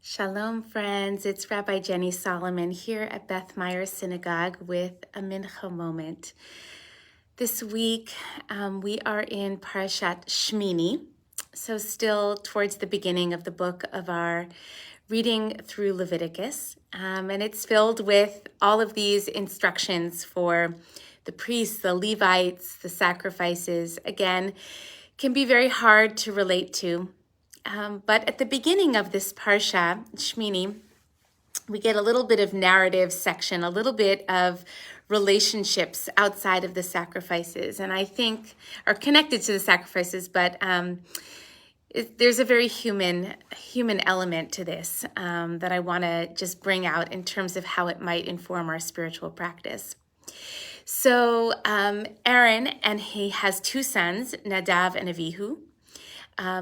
Shalom, friends. It's Rabbi Jenny Solomon here at Beth Meyer Synagogue with a Mincha moment. This week, we are in Parashat Shmini, so still towards the beginning of the book of our reading through Leviticus, and it's filled with all of these instructions for the priests, the Levites, the sacrifices. Again, can be very hard to relate to. But at the beginning of this Parsha, Shmini, we get a little bit of narrative section, a little bit of relationships outside of the sacrifices, and I think are connected to the sacrifices, but there's a very human element to this that I want to just bring out in terms of how it might inform our spiritual practice. So Aaron, and he has two sons, Nadav and Avihu.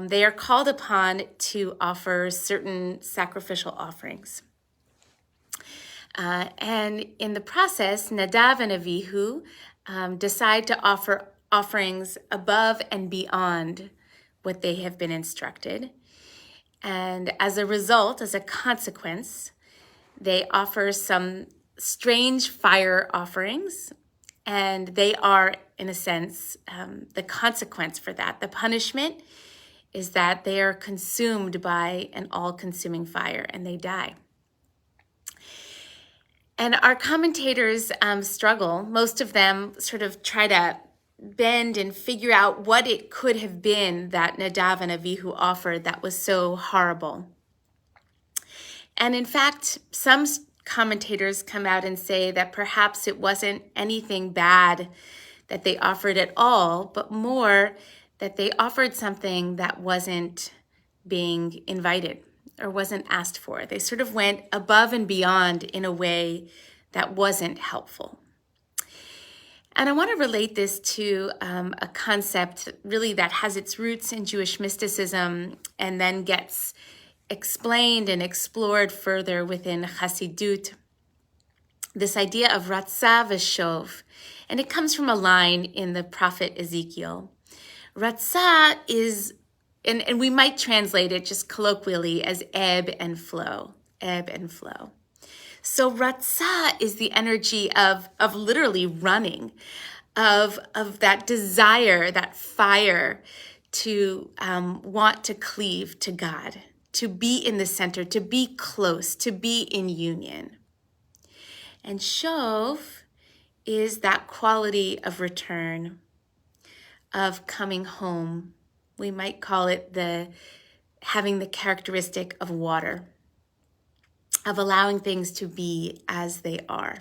They are called upon to offer certain sacrificial offerings. And in the process, Nadav and Avihu decide to offer offerings above and beyond what they have been instructed. And as a result, as a consequence, they offer some strange fire offerings. And they are, in a sense, the consequence for that. The punishment is that they are consumed by an all-consuming fire and they die. And our commentators struggle. Most of them sort of try to bend and figure out what it could have been that Nadav and Avihu offered that was so horrible. And in fact, some commentators come out and say that perhaps it wasn't anything bad that they offered at all, but more that they offered something that wasn't being invited or wasn't asked for. They sort of went above and beyond in a way that wasn't helpful. And I want to relate this to a concept really that has its roots in Jewish mysticism and then gets explained and explored further within Chassidut. This idea of Ratzah v'Shov, and it comes from a line in the prophet Ezekiel. Ratzah is, and we might translate it just colloquially as ebb and flow, ebb and flow. So Ratzah is the energy of literally running, of that desire, that fire to want to cleave to God, to be in the center, to be close, to be in union. And Shov is that quality of return, of coming home. We might call it having the characteristic of water, of allowing things to be as they are.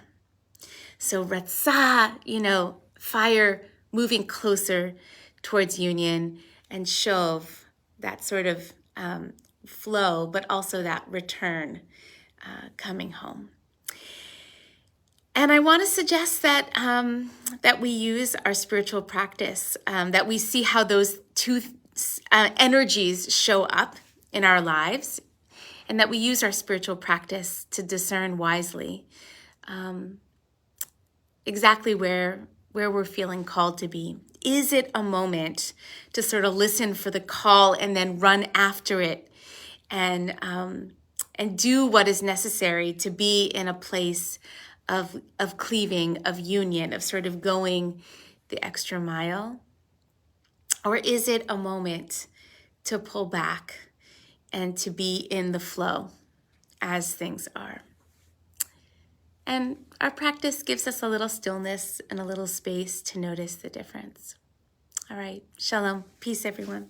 So Ratzah, fire moving closer towards union, and Shov, that sort of flow, but also that return, coming home. And I want to suggest that that we use our spiritual practice, that we see how those two energies show up in our lives, and that we use our spiritual practice to discern wisely exactly where we're feeling called to be. Is it a moment to sort of listen for the call and then run after it and do what is necessary to be in a place of cleaving, of union, of sort of going the extra mile? Or is it a moment to pull back and to be in the flow as things are? And our practice gives us a little stillness and a little space to notice the difference. All right, shalom, peace everyone.